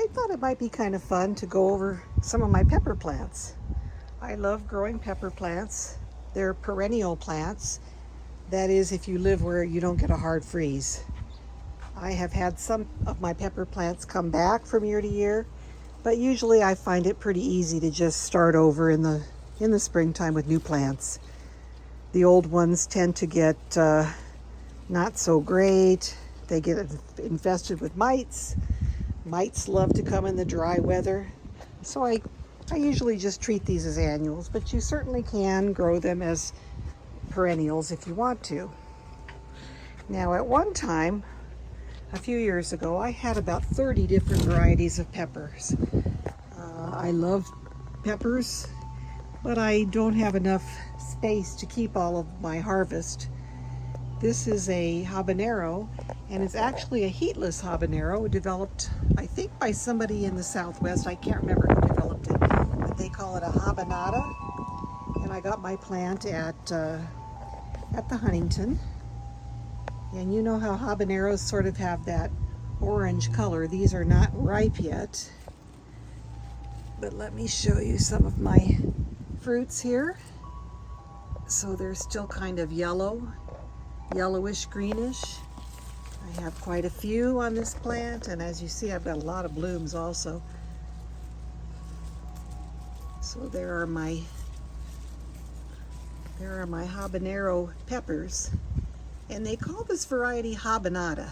I thought it might be kind of fun to go over some of my pepper plants. I love growing pepper plants. They're perennial plants. That is, if you live where you don't get a hard freeze. I have had some of my pepper plants come back from year to year, but usually I find it pretty easy to just start over in the springtime with new plants. The old ones tend to get not so great. They get infested with mites. Mites love to come in the dry weather. So I usually just treat these as annuals, but you certainly can grow them as perennials if you want to. Now at one time, a few years ago, I had about 30 different varieties of peppers. I love peppers, but I don't have enough space to keep all of my harvest. This is a habanero, and it's actually a heatless habanero developed, I think, by somebody in the Southwest. I can't remember who developed it, but they call it a habanada. And I got my plant at the Huntington. And you know how habaneros sort of have that orange color. These are not ripe yet. But let me show you some of my fruits here. So they're still kind of yellow. Yellowish greenish. I have quite a few on this plant, and as you see, I've got a lot of blooms also. So there are my habanero peppers, and they call this variety habanada,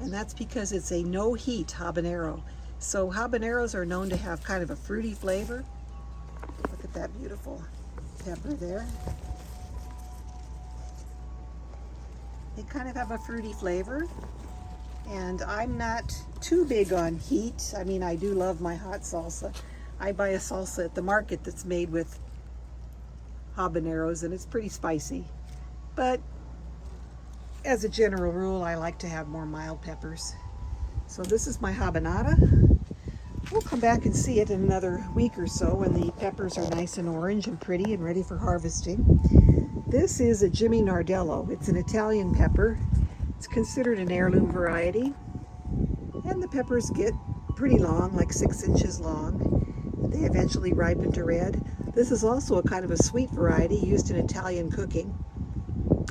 and that's because it's a no heat habanero. So habaneros are known to have kind of a fruity flavor. Look at that beautiful pepper there. They kind of have a fruity flavor, and I'm not too big on heat. I mean, I do love my hot salsa. I buy a salsa at the market that's made with habaneros, and it's pretty spicy. But as a general rule, I like to have more mild peppers. So this is my habanada. We'll come back and see it in another week or so when the peppers are nice and orange and pretty and ready for harvesting. This is a Jimmy Nardello. It's an Italian pepper. It's considered an heirloom variety. And the peppers get pretty long, like 6 inches long. They eventually ripen to red. This is also a kind of a sweet variety used in Italian cooking.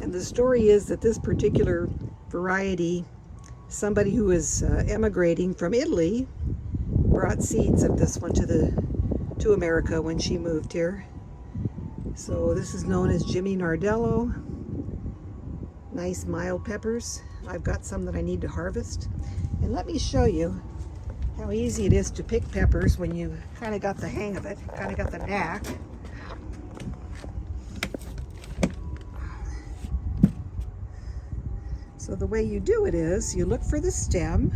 And the story is that this particular variety, somebody who was emigrating from Italy brought seeds of this one to America when she moved here. So this is known as Jimmy Nardello. Nice mild peppers. I've got some that I need to harvest. And let me show you how easy it is to pick peppers when you kind of got the hang of it, kind of got the knack. So the way you do it is you look for the stem.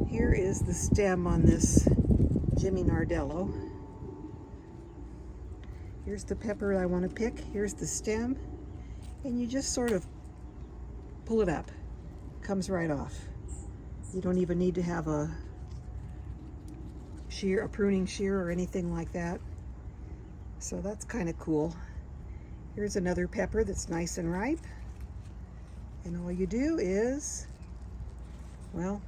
Here is the stem on this Jimmy Nardello. Here's the pepper I want to pick. Here's the stem. And you just sort of pull it up. It comes right off. You don't even need to have a pruning shear or anything like that. So that's kind of cool. Here's another pepper that's nice and ripe. And all you do is, well,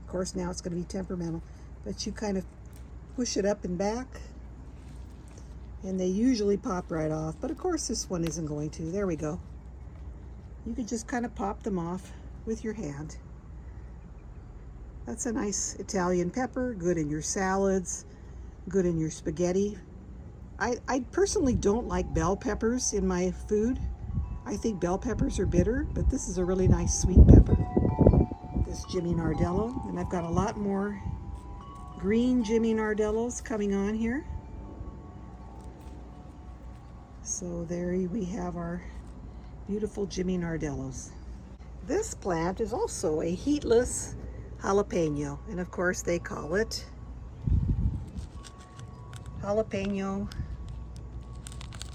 of course now it's going to be temperamental, but you kind of push it up and back, and they usually pop right off. But of course this one isn't going to. There we go. You can just kind of pop them off with your hand. That's a nice Italian pepper, good in your salads, good in your spaghetti. I personally don't like bell peppers in my food. I think bell peppers are bitter, but this is a really nice sweet pepper. This Jimmy Nardello, and I've got a lot more green Jimmy Nardellos coming on here. So there we have our beautiful Jimmy Nardellos. This plant is also a heatless jalapeno, and of course they call it jalapeno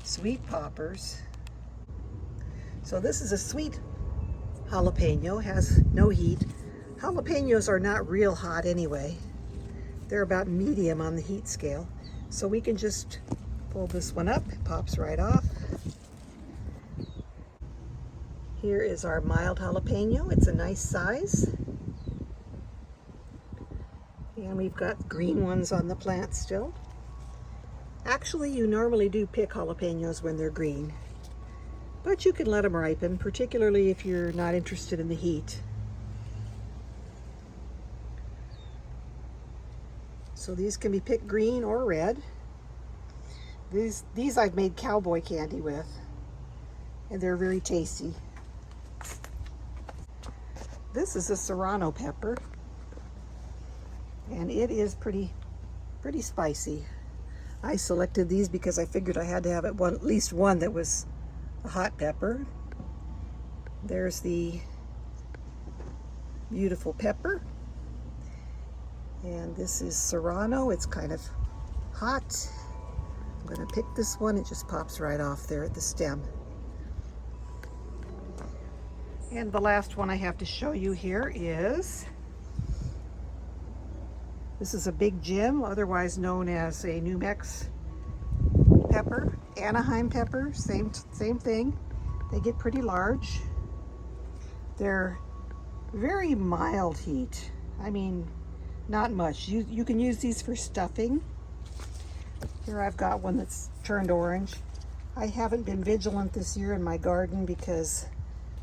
sweet poppers. So this is a sweet jalapeno, has no heat. Jalapenos are not real hot anyway. They're about medium on the heat scale. So we can just pull this one up, it pops right off. Here is our mild jalapeno. It's a nice size. And we've got green ones on the plant still. Actually, you normally do pick jalapenos when they're green, but you can let them ripen, particularly if you're not interested in the heat. So these can be picked green or red. These I've made cowboy candy with, and they're very tasty. This is a serrano pepper, and it is pretty spicy. I selected these because I figured I had to have at least one that was a hot pepper. There's the beautiful pepper. And this is serrano. It's kind of hot. I'm going to pick this one. It just pops right off there at the stem. And the last one I have to show you here is, this is a Big Jim, otherwise known as a New Mex pepper. Anaheim pepper, same thing. They get pretty large. They're very mild heat. I mean, not much. You can use these for stuffing. Here I've got one that's turned orange. I haven't been vigilant this year in my garden because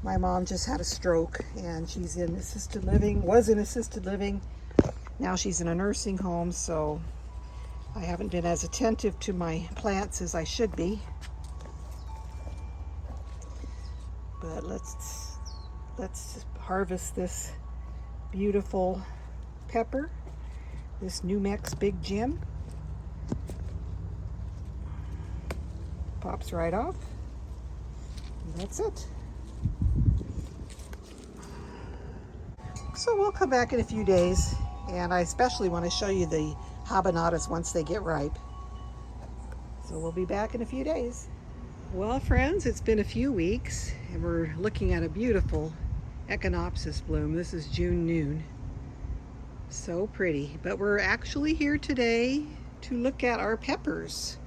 my mom just had a stroke and she's in assisted living, was in assisted living. Now she's in a nursing home, so I haven't been as attentive to my plants as I should be. But let's harvest this beautiful pepper, this New Mex Big Jim. Pops right off. And that's it. So we'll come back in a few days, and I especially want to show you the habanadas once they get ripe. So we'll be back in a few days. Well, friends, it's been a few weeks, and we're looking at a beautiful Echinopsis bloom. This is June noon. So pretty. But we're actually here today to look at our peppers.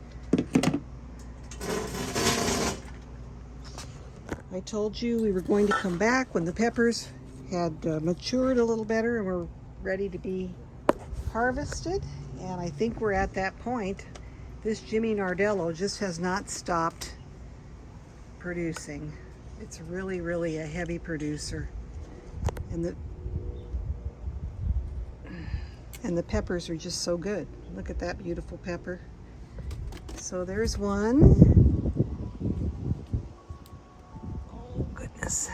I told you we were going to come back when the peppers had matured a little better and were ready to be harvested. And I think we're at that point. This Jimmy Nardello just has not stopped producing. It's really a heavy producer. And the peppers are just so good. Look at that beautiful pepper. So there's one. Oh goodness.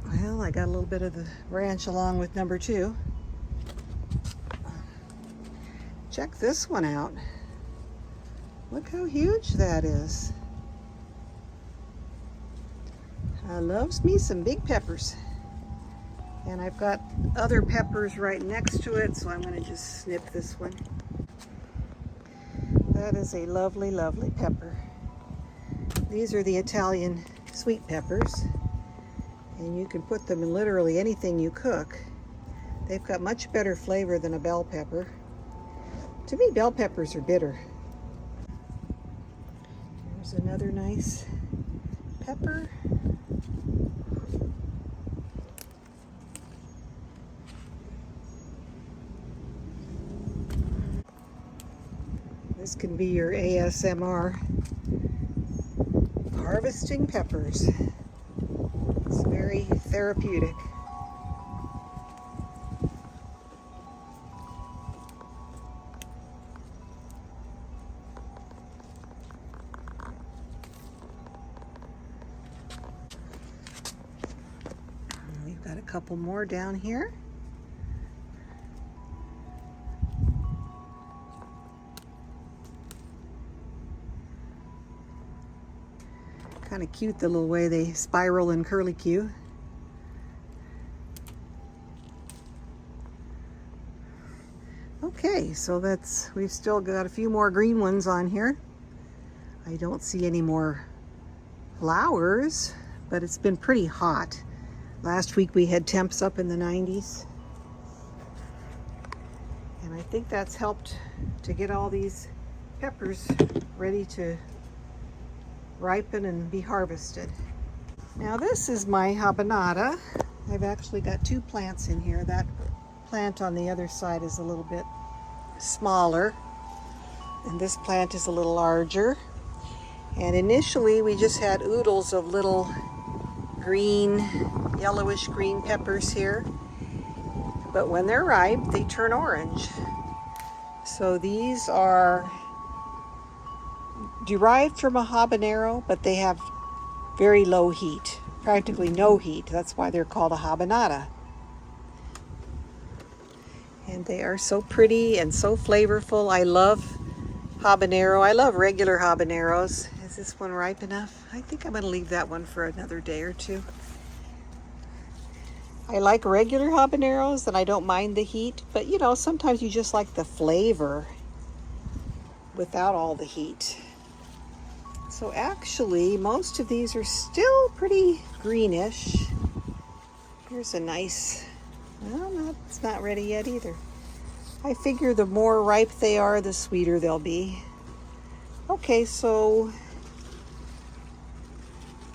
Well, I got a little bit of the branch along with number 2. Check this one out. Look how huge that is. I loves me some big peppers. And I've got other peppers right next to it, so I'm going to just snip this one. That is a lovely pepper. These are the Italian sweet peppers, and you can put them in literally anything you cook. They've got much better flavor than a bell pepper. To me, bell peppers are bitter. There's another nice pepper. This can be your ASMR harvesting peppers. It's very therapeutic. We've got a couple more down here. Kind of cute the little way they spiral and curlicue. Okay, so we've still got a few more green ones on here. I don't see any more flowers, but it's been pretty hot. Last week we had temps up in the 90s. And I think that's helped to get all these peppers ready to ripen and be harvested. Now this is my habanada. I've actually got 2 plants in here. That plant on the other side is a little bit smaller, and this plant is a little larger. And initially we just had oodles of little green, yellowish green peppers here. But when they're ripe, they turn orange. So these are derived from a habanero, but they have very low heat, practically no heat. That's why they're called a habanada. And they are so pretty and so flavorful. I love habanero. I love regular habaneros. Is this one ripe enough? I think I'm going to leave that one for another day or two. I like regular habaneros and I don't mind the heat, but you know, sometimes you just like the flavor without all the heat. So actually, most of these are still pretty greenish. Here's a nice, well, it's not ready yet either. I figure the more ripe they are, the sweeter they'll be. Okay, so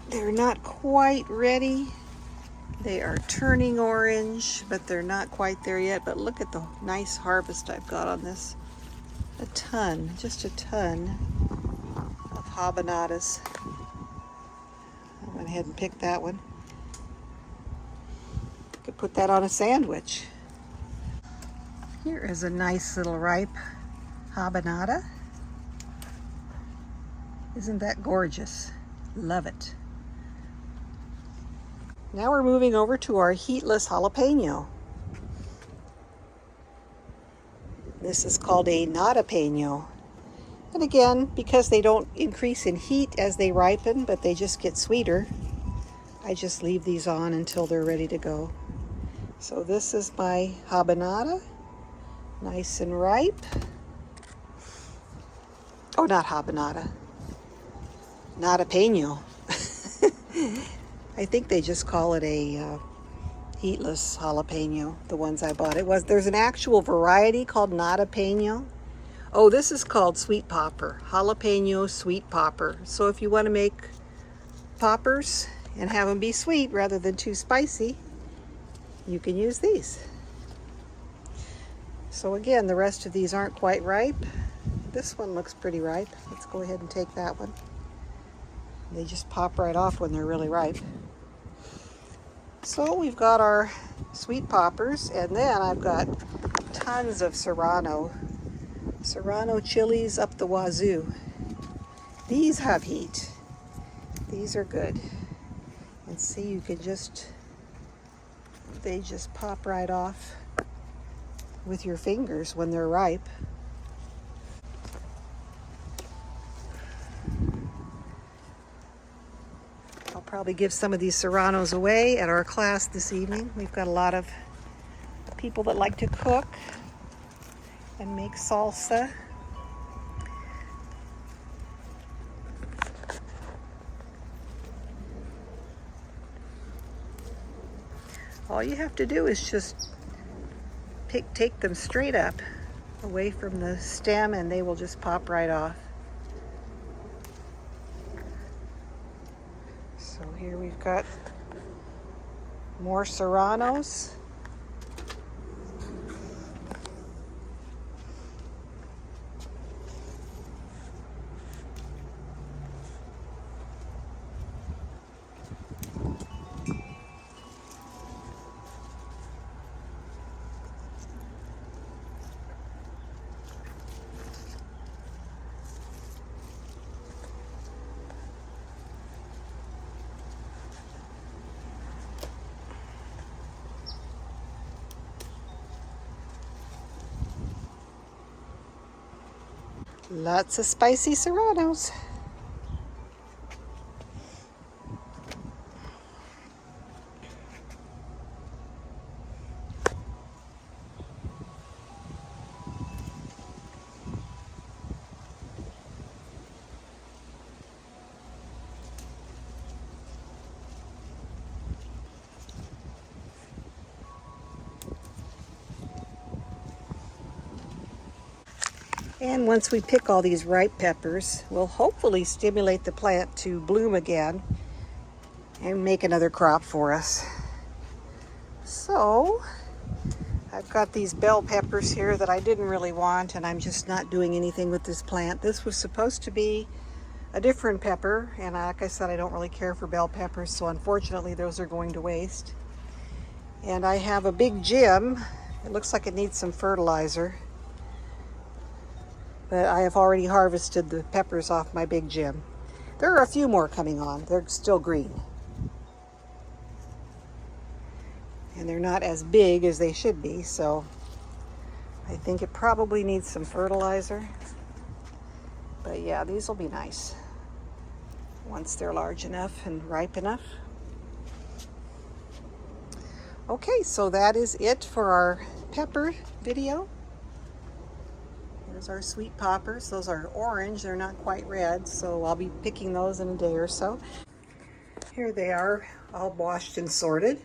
they're not quite ready. They are turning orange, but they're not quite there yet. But look at the nice harvest I've got on this. A ton, just a ton of habanadas. I went ahead and picked that one. Could put that on a sandwich. Here is a nice little ripe habanada. Isn't that gorgeous? Love it. Now we're moving over to our heatless jalapeno. This is called a nadapeño. And again, because they don't increase in heat as they ripen, but they just get sweeter, I just leave these on until they're ready to go. So this is my habanada, nice and ripe. Oh, not habanada, nadapeño. I think they just call it a heatless jalapeno, the ones I bought. There's an actual variety called nadapeño. Oh, this is called sweet popper, jalapeno sweet popper. So if you want to make poppers and have them be sweet rather than too spicy, you can use these. So again, the rest of these aren't quite ripe. This one looks pretty ripe. Let's go ahead and take that one. They just pop right off when they're really ripe. So we've got our sweet poppers, and then I've got tons of serrano chilies up the wazoo. These have heat. These are good. And see, you can they just pop right off with your fingers when they're ripe. Probably give some of these serranos away at our class this evening. We've got a lot of people that like to cook and make salsa. All you have to do is just take them straight up away from the stem and they will just pop right off. So here we've got more serranos. Lots of spicy serranos. And once we pick all these ripe peppers, we'll hopefully stimulate the plant to bloom again and make another crop for us. So I've got these bell peppers here that I didn't really want, and I'm just not doing anything with this plant. This was supposed to be a different pepper, and like I said, I don't really care for bell peppers, so unfortunately those are going to waste. And I have a big gym. It looks like it needs some fertilizer, but I have already harvested the peppers off my big gym. There are a few more coming on. They're still green. And they're not as big as they should be, so I think it probably needs some fertilizer. But yeah, these will be nice once they're large enough and ripe enough. Okay, so that is it for our pepper video. There's our sweet poppers. Those are orange, they're not quite red, so I'll be picking those in a day or so. Here they are, all washed and sorted.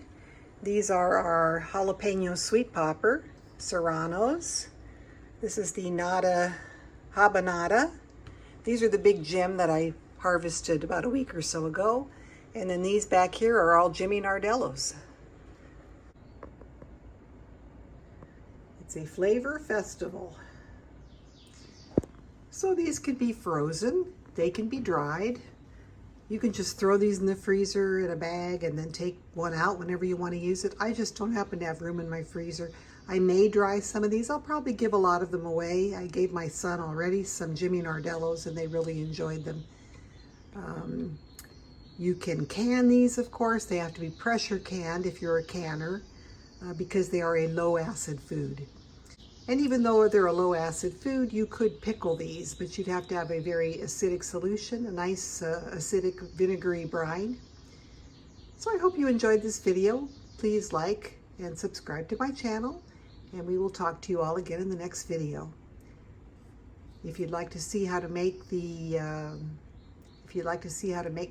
These are our jalapeno sweet popper, serranos. This is the nata habanada. These are the big Jim that I harvested about a week or so ago. And then these back here are all Jimmy Nardellos. It's a flavor festival. So these can be frozen, they can be dried. You can just throw these in the freezer in a bag and then take one out whenever you want to use it. I just don't happen to have room in my freezer. I may dry some of these. I'll probably give a lot of them away. I gave my son already some Jimmy Nardellos and they really enjoyed them. You can can these, of course. They have to be pressure canned if you're a canner because they are a low acid food. And even though they're a low acid food, you could pickle these, but you'd have to have a very acidic solution, a nice acidic vinegary brine. So I hope you enjoyed this video. Please like and subscribe to my channel, and we will talk to you all again in the next video. If you'd like to see how to make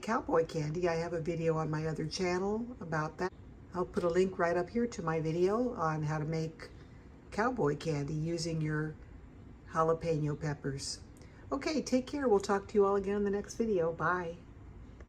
cowboy candy, I have a video on my other channel about that. I'll put a link right up here to my video on how to make cowboy candy using your jalapeno peppers. Okay, take care. We'll talk to you all again in the next video. Bye.